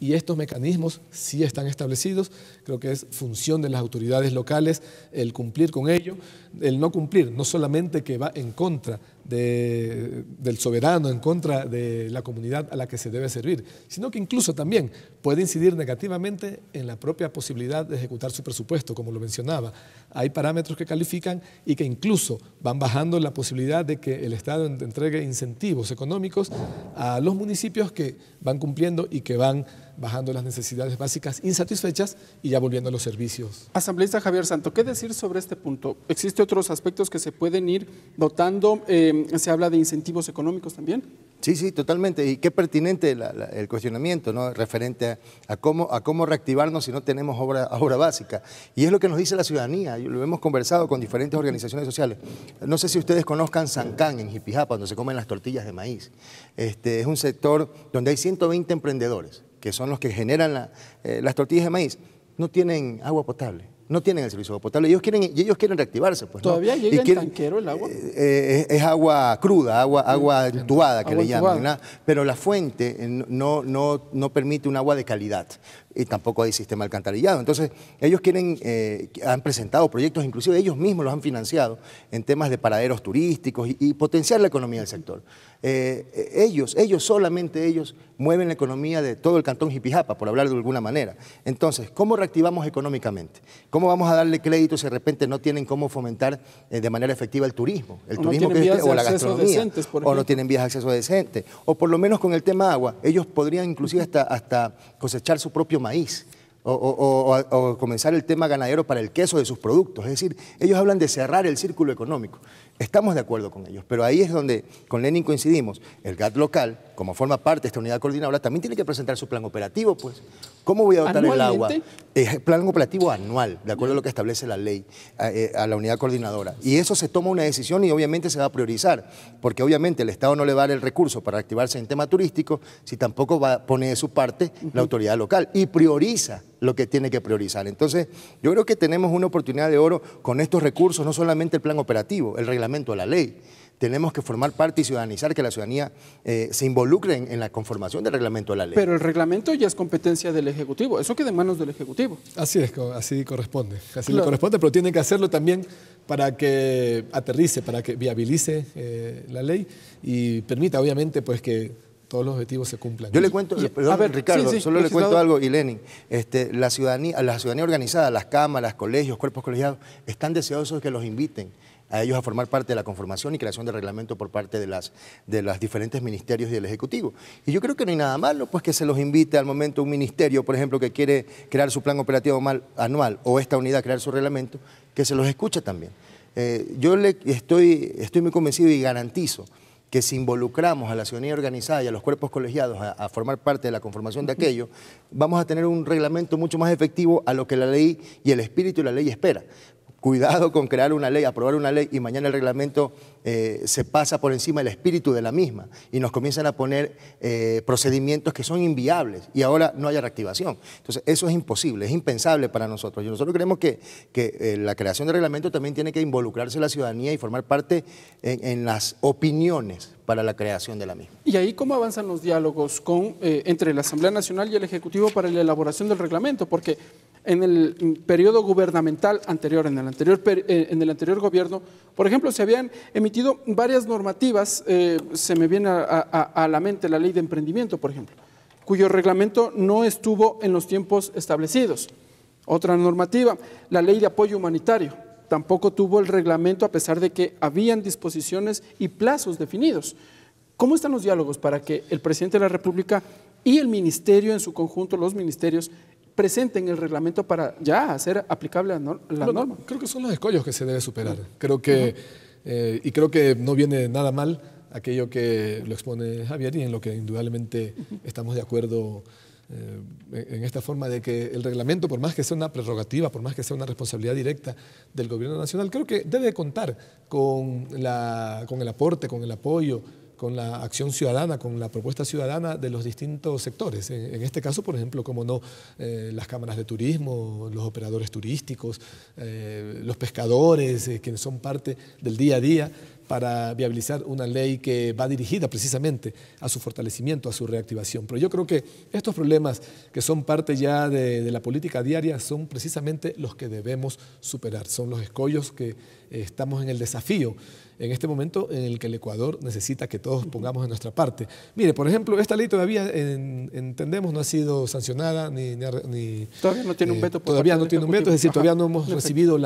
Y estos mecanismos sí están establecidos, creo que es función de las autoridades locales el cumplir con ello, el no cumplir, no solamente que va en contra del soberano, en contra de la comunidad a la que se debe servir, sino que incluso también puede incidir negativamente en la propia posibilidad de ejecutar su presupuesto, como lo mencionaba. Hay parámetros que califican y que incluso van bajando la posibilidad de que el Estado entregue incentivos económicos a los municipios que van cumpliendo y que van bajando las necesidades básicas insatisfechas y ya volviendo a los servicios. Asambleísta Javier Santo, ¿qué decir sobre este punto? ¿Existen otros aspectos que se pueden ir dotando? ¿Se habla de incentivos económicos también? Sí, sí, totalmente. Y qué pertinente el cuestionamiento, ¿no? Referente a cómo reactivarnos si no tenemos obra básica. Y es lo que nos dice la ciudadanía. Lo hemos conversado con diferentes organizaciones sociales. No sé si ustedes conozcan Sancán en Jipijapa, donde se comen las tortillas de maíz. Es un sector donde hay 120 emprendedores, que son los que generan las tortillas de maíz. No tienen agua potable. No tienen el servicio de agua potable. Ellos quieren reactivarse. Pues, ¿Todavía ¿no? llega en tanquero el agua? Es agua cruda, agua entubada, que le llaman, ¿no? Pero la fuente no permite un agua de calidad. Y tampoco hay sistema alcantarillado. Entonces, ellos han presentado proyectos, inclusive ellos mismos los han financiado en temas de paraderos turísticos y potenciar la economía del sector. Solamente ellos mueven la economía de todo el cantón Jipijapa, por hablar de alguna manera. Entonces, ¿cómo reactivamos económicamente? ¿Cómo vamos a darle crédito si de repente no tienen cómo fomentar de manera efectiva el turismo? O la gastronomía, o no tienen vías de acceso decentes, o por lo menos con el tema agua, ellos podrían inclusive hasta cosechar su propio maíz, o comenzar el tema ganadero para el queso de sus productos. Es decir, ellos hablan de cerrar el círculo económico. Estamos de acuerdo con ellos, pero ahí es donde con Lenin coincidimos. El GAT local, como forma parte de esta unidad coordinadora, también tiene que presentar su plan operativo, pues. ¿Cómo voy a dotar el agua? Plan operativo anual, de acuerdo a lo que establece la ley, a la unidad coordinadora. Y eso se toma una decisión y obviamente se va a priorizar, porque obviamente el Estado no le va a dar el recurso para activarse en tema turístico si tampoco pone de su parte la autoridad local y prioriza lo que tiene que priorizar. Entonces, yo creo que tenemos una oportunidad de oro con estos recursos, no solamente el plan operativo, el reglamento de la ley. Tenemos que formar parte y ciudadanizar, que la ciudadanía se involucre en la conformación del reglamento de la ley. Pero el reglamento ya es competencia del Ejecutivo, eso queda en manos del Ejecutivo. Así es, así corresponde, le corresponde, pero tienen que hacerlo también para que aterrice, para que viabilice la ley y permita obviamente pues que todos los objetivos se cumplan. Yo le cuento, perdón, Ricardo, solo le cuento algo, y Lenin, la ciudadanía organizada, las cámaras, colegios, cuerpos colegiados, están deseosos de que los inviten a ellos a formar parte de la conformación y creación de reglamento por parte de los diferentes ministerios y del Ejecutivo. Y yo creo que no hay nada malo, pues que se los invite al momento un ministerio, por ejemplo, que quiere crear su plan operativo anual o esta unidad crear su reglamento, que se los escuche también. Yo estoy muy convencido y garantizo que si involucramos a la ciudadanía organizada y a los cuerpos colegiados a formar parte de la conformación de aquello, vamos a tener un reglamento mucho más efectivo a lo que la ley y el espíritu de la ley espera. Cuidado con crear una ley, aprobar una ley y mañana el reglamento se pasa por encima del espíritu de la misma y nos comienzan a poner procedimientos que son inviables y ahora no haya reactivación. Entonces eso es imposible, es impensable para nosotros. Y nosotros creemos que la creación de reglamento también tiene que involucrarse la ciudadanía y formar parte en las opiniones para la creación de la misma. ¿Y ahí cómo avanzan los diálogos entre la Asamblea Nacional y el Ejecutivo para la elaboración del reglamento? Porque en el periodo gubernamental anterior, en el anterior gobierno, por ejemplo, se habían emitido varias normativas, se me viene a la mente la ley de emprendimiento, por ejemplo, cuyo reglamento no estuvo en los tiempos establecidos. Otra normativa, la ley de apoyo humanitario, tampoco tuvo el reglamento a pesar de que habían disposiciones y plazos definidos. ¿Cómo están los diálogos para que el presidente de la República y el ministerio en su conjunto, los ministerios, presenten el reglamento para ya hacer aplicable la norma? Creo que son los escollos que se debe superar. Creo que, y creo que no viene nada mal aquello que lo expone Javier y en lo que indudablemente estamos de acuerdo en esta forma de que el reglamento, por más que sea una prerrogativa, por más que sea una responsabilidad directa del gobierno nacional, creo que debe contar con el aporte, con el apoyo, con la acción ciudadana, con la propuesta ciudadana de los distintos sectores. En este caso, por ejemplo, como no, las cámaras de turismo, los operadores turísticos, los pescadores, quienes son parte del día a día, para viabilizar una ley que va dirigida precisamente a su fortalecimiento, a su reactivación. Pero yo creo que estos problemas que son parte ya de la política diaria son precisamente los que debemos superar, son los escollos que estamos en el desafío en este momento en el que el Ecuador necesita que todos pongamos de nuestra parte. Mire, por ejemplo, esta ley todavía, entendemos, no ha sido sancionada ni todavía no tiene un veto. Todavía no tiene un veto, es decir, todavía no hemos recibido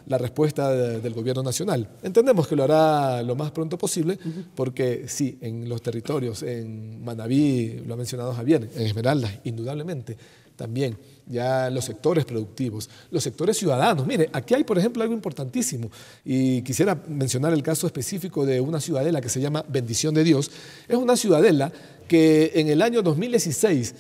la respuesta del gobierno nacional. Entendemos que lo hará lo más pronto posible, porque sí, en los territorios, en Manabí, lo ha mencionado Javier, en Esmeraldas, indudablemente, también ya los sectores productivos, los sectores ciudadanos. Mire, aquí hay, por ejemplo, algo importantísimo, y quisiera mencionar el caso específico de una ciudadela que se llama Bendición de Dios. Es una ciudadela que en el año 2016,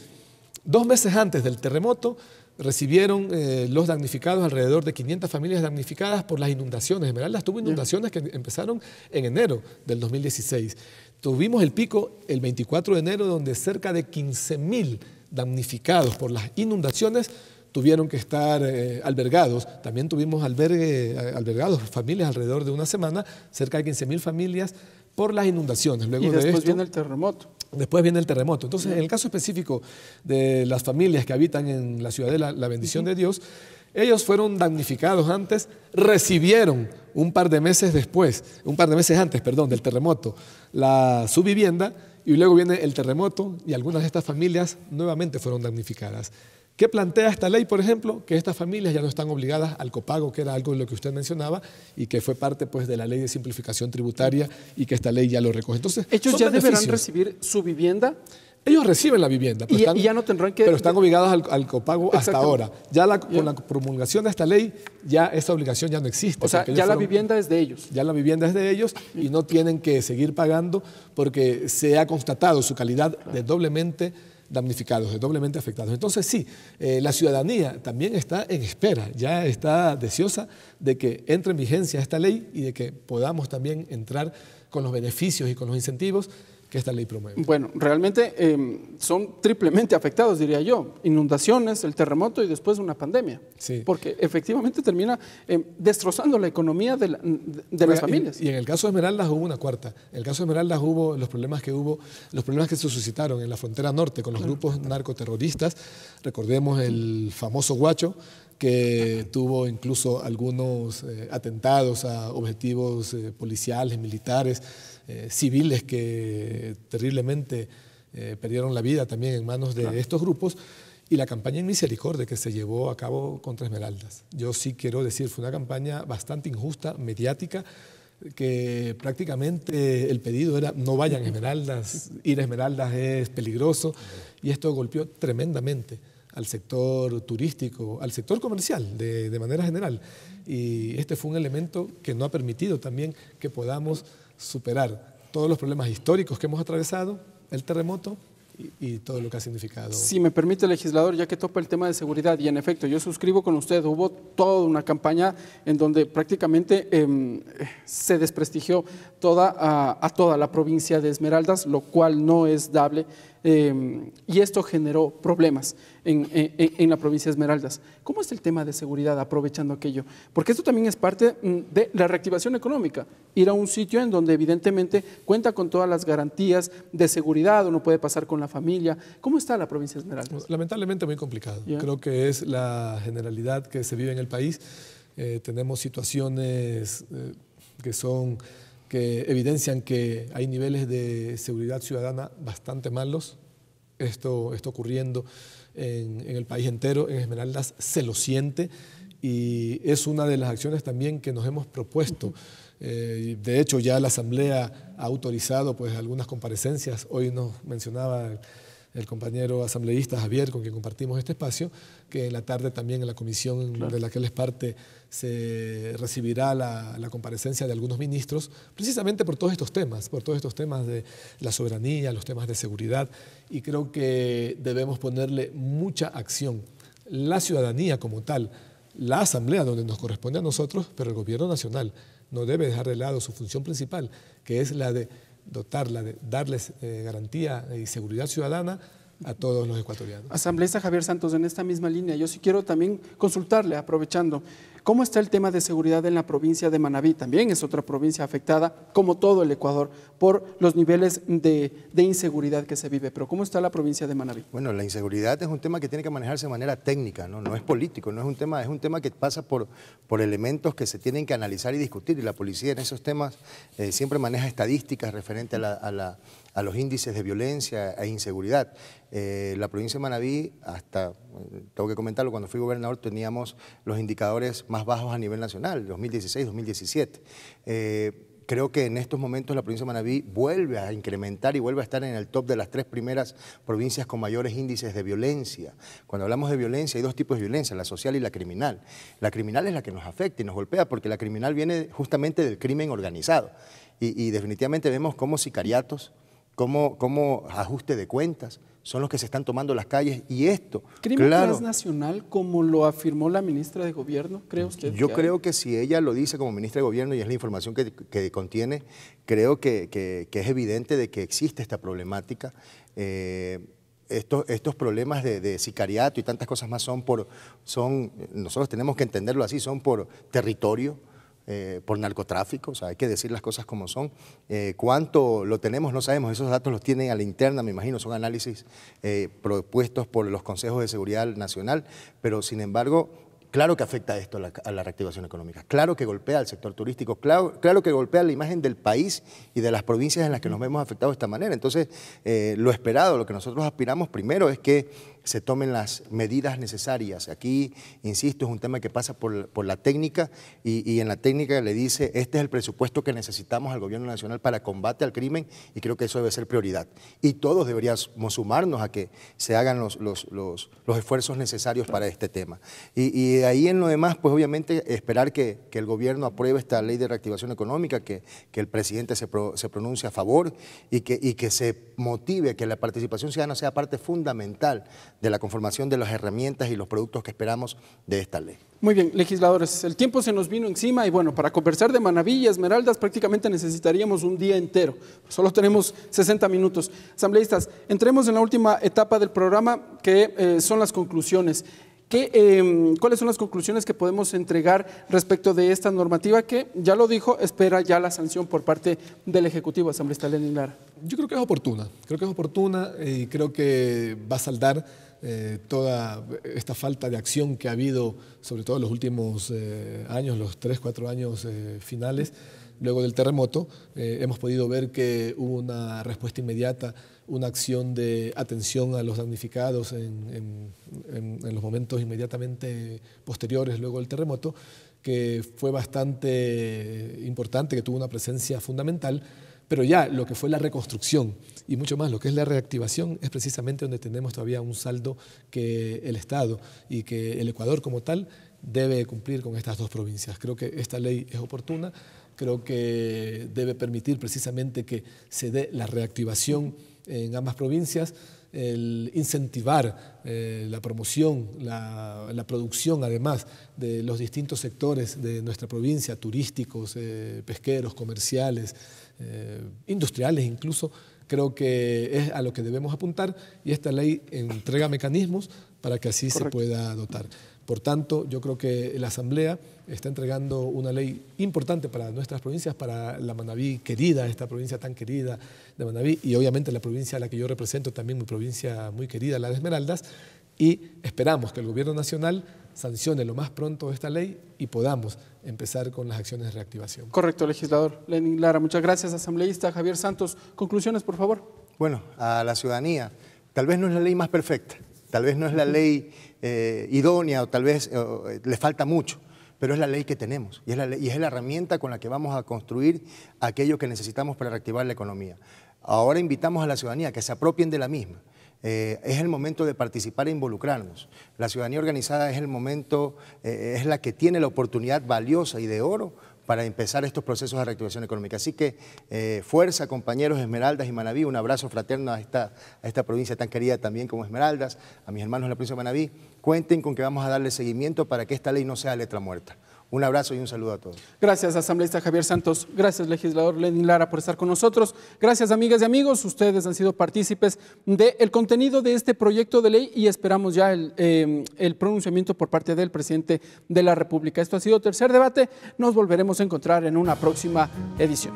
2 meses antes del terremoto, recibieron los damnificados, alrededor de 500 familias damnificadas por las inundaciones. Esmeraldas tuvo inundaciones que empezaron en enero del 2016. Tuvimos el pico el 24 de enero, donde cerca de 15.000 damnificados por las inundaciones tuvieron que estar albergados. También tuvimos albergados familias alrededor de una semana, cerca de 15.000 familias por las inundaciones. Luego y después de esto, viene el terremoto. Después viene el terremoto. Entonces, en el caso específico de las familias que habitan en la ciudad de la Bendición de Dios, ellos fueron damnificados antes, recibieron un par de meses antes del terremoto, su vivienda, y luego viene el terremoto y algunas de estas familias nuevamente fueron damnificadas. ¿Qué plantea esta ley, por ejemplo? Que estas familias ya no están obligadas al copago, que era algo de lo que usted mencionaba, y que fue parte pues, de la ley de simplificación tributaria y que esta ley ya lo recoge. Entonces, ¿ellos ya deberán recibir su vivienda? Ellos reciben la vivienda, pero y ya no tendrán que... Pero están obligados al copago hasta ahora. Con la promulgación de esta ley, ya esa obligación ya no existe. O sea, ya la vivienda es de ellos. Ya la vivienda es de ellos y no tienen que seguir pagando porque se ha constatado su calidad de doblemente damnificados, de doblemente afectados. Entonces sí, la ciudadanía también está en espera, ya está deseosa de que entre en vigencia esta ley y de que podamos también entrar con los beneficios y con los incentivos que esta ley promueve. Bueno, realmente son triplemente afectados, diría yo. Inundaciones, el terremoto y después una pandemia. Sí. Porque efectivamente termina destrozando la economía de las familias. Y en el caso de Esmeraldas hubo una cuarta. En el caso de Esmeraldas hubo los problemas que se suscitaron en la frontera norte con los grupos narcoterroristas. Recordemos el famoso Guacho, que tuvo incluso algunos atentados a objetivos policiales, militares, civiles que terriblemente perdieron la vida también en manos de estos grupos, y la campaña en misericordia que se llevó a cabo contra Esmeraldas. Yo sí quiero decir, fue una campaña bastante injusta, mediática, que prácticamente el pedido era no vayan a Esmeraldas, ir a Esmeraldas es peligroso, y esto golpeó tremendamente al sector turístico, al sector comercial de manera general. Y este fue un elemento que no ha permitido también que podamos superar todos los problemas históricos que hemos atravesado, el terremoto y todo lo que ha significado. Si me permite, legislador, ya que topa el tema de seguridad, y en efecto, yo suscribo con usted, hubo toda una campaña en donde prácticamente se desprestigió a toda la provincia de Esmeraldas, lo cual no es dable, y esto generó problemas en la provincia de Esmeraldas. ¿Cómo es el tema de seguridad aprovechando aquello? Porque esto también es parte de la reactivación económica, ir a un sitio en donde evidentemente cuenta con todas las garantías de seguridad, uno puede pasar con la familia. ¿Cómo está la provincia de Esmeraldas? Lamentablemente muy complicado. Creo que es la generalidad que se vive en el país. Tenemos situaciones que evidencian que hay niveles de seguridad ciudadana bastante malos. Esto está ocurriendo en el país entero, en Esmeraldas se lo siente, y es una de las acciones también que nos hemos propuesto. De hecho, ya la Asamblea ha autorizado pues, algunas comparecencias. Hoy nos mencionaba el compañero asambleísta Javier, con quien compartimos este espacio, que en la tarde también en la comisión de la que él es parte se recibirá la comparecencia de algunos ministros, precisamente por todos estos temas de la soberanía, los temas de seguridad, y creo que debemos ponerle mucha acción. La ciudadanía como tal, la Asamblea donde nos corresponde a nosotros, pero el Gobierno Nacional no debe dejar de lado su función principal, que es la de dotarla, de darles garantía y seguridad ciudadana a todos los ecuatorianos. Asambleísta Javier Santos, en esta misma línea, yo sí quiero también consultarle, aprovechando, ¿cómo está el tema de seguridad en la provincia de Manabí? También es otra provincia afectada, como todo el Ecuador, por los niveles de inseguridad que se vive. Pero ¿cómo está la provincia de Manabí? Bueno, la inseguridad es un tema que tiene que manejarse de manera técnica, no es político, es un tema que pasa por elementos que se tienen que analizar y discutir, y la policía en esos temas siempre maneja estadísticas referentes a los índices de violencia e inseguridad. La provincia de Manabí, tengo que comentarlo, cuando fui gobernador teníamos los indicadores más más bajos a nivel nacional, 2016-2017. Creo que en estos momentos la provincia de Manabí vuelve a incrementar y vuelve a estar en el top de las 3 primeras provincias con mayores índices de violencia. Cuando hablamos de violencia hay 2 tipos de violencia, la social y la criminal. La criminal es la que nos afecta y nos golpea porque la criminal viene justamente del crimen organizado. Y definitivamente vemos cómo sicariatos, cómo ajuste de cuentas son los que se están tomando las calles y esto, ¿Crimen claro, transnacional, como lo afirmó la ministra de Gobierno, cree usted? Yo creo que si ella lo dice como ministra de Gobierno y es la información que contiene, creo que es evidente de que existe esta problemática. Estos problemas de sicariato y tantas cosas más nosotros tenemos que entenderlo así, son por territorio, por narcotráfico, o sea, hay que decir las cosas como son. ¿Cuánto lo tenemos? No sabemos, esos datos los tienen a la interna, me imagino, son análisis propuestos por los consejos de seguridad nacional, pero sin embargo, claro que afecta esto a la reactivación económica, claro que golpea al sector turístico, claro que golpea la imagen del país y de las provincias en las que nos vemos afectados de esta manera. Entonces, lo esperado, lo que nosotros aspiramos primero es que se tomen las medidas necesarias. Aquí, insisto, es un tema que pasa por la técnica y en la técnica le dice, este es el presupuesto que necesitamos al gobierno nacional para combate al crimen y creo que eso debe ser prioridad. Y todos deberíamos sumarnos a que se hagan los esfuerzos necesarios para este tema. Y de ahí en lo demás, pues obviamente esperar que el gobierno apruebe esta ley de reactivación económica, que el presidente se pronuncie a favor y que se motive, que la participación ciudadana sea parte fundamental de la conformación de las herramientas y los productos que esperamos de esta ley. Muy bien, legisladores, el tiempo se nos vino encima y bueno, para conversar de Manabí y Esmeraldas prácticamente necesitaríamos un día entero. Solo tenemos 60 minutos. Asambleístas, entremos en la última etapa del programa, que son las conclusiones. ¿Cuáles son las conclusiones que podemos entregar respecto de esta normativa que, ya lo dijo, espera ya la sanción por parte del Ejecutivo, asambleísta Lenín Lara? Yo creo que es oportuna y creo que va a saldar toda esta falta de acción que ha habido, sobre todo en los últimos años, los 3-4 años finales, luego del terremoto. Hemos podido ver que hubo una respuesta inmediata, una acción de atención a los damnificados en los momentos inmediatamente posteriores luego del terremoto, que fue bastante importante, que tuvo una presencia fundamental. Pero ya lo que fue la reconstrucción y mucho más lo que es la reactivación es precisamente donde tenemos todavía un saldo que el Estado y que el Ecuador como tal debe cumplir con estas 2 provincias. Creo que esta ley es oportuna, creo que debe permitir precisamente que se dé la reactivación en ambas provincias, el incentivar la promoción, la producción además de los distintos sectores de nuestra provincia, turísticos, pesqueros, comerciales, industriales incluso. Creo que es a lo que debemos apuntar y esta ley entrega mecanismos para que así se pueda dotar. Por tanto, yo creo que la Asamblea está entregando una ley importante para nuestras provincias, para la Manabí querida, esta provincia tan querida de Manabí, y obviamente la provincia a la que yo represento, también mi provincia muy querida, la de Esmeraldas, y esperamos que el Gobierno Nacional sancione lo más pronto esta ley y podamos empezar con las acciones de reactivación. Correcto, legislador Lenín Lara. Muchas gracias, asambleísta Javier Santos. Conclusiones, por favor. Bueno, a la ciudadanía, tal vez no es la ley más perfecta, tal vez no es la ley idónea o tal vez le falta mucho, pero es la ley que tenemos y es la herramienta con la que vamos a construir aquello que necesitamos para reactivar la economía. Ahora invitamos a la ciudadanía que se apropien de la misma. Es el momento de participar e involucrarnos. La ciudadanía organizada es el momento, es la que tiene la oportunidad valiosa y de oro para empezar estos procesos de reactivación económica. Así que fuerza, compañeros Esmeraldas y Manabí, un abrazo fraterno a esta provincia tan querida también como Esmeraldas, a mis hermanos de la provincia de Manabí. Cuenten con que vamos a darle seguimiento para que esta ley no sea letra muerta. Un abrazo y un saludo a todos. Gracias, asambleísta Javier Santos. Gracias, legislador Lenín Lara, por estar con nosotros. Gracias, amigas y amigos. Ustedes han sido partícipes del contenido de este proyecto de ley y esperamos ya el pronunciamiento por parte del presidente de la República. Esto ha sido Tercer Debate. Nos volveremos a encontrar en una próxima edición.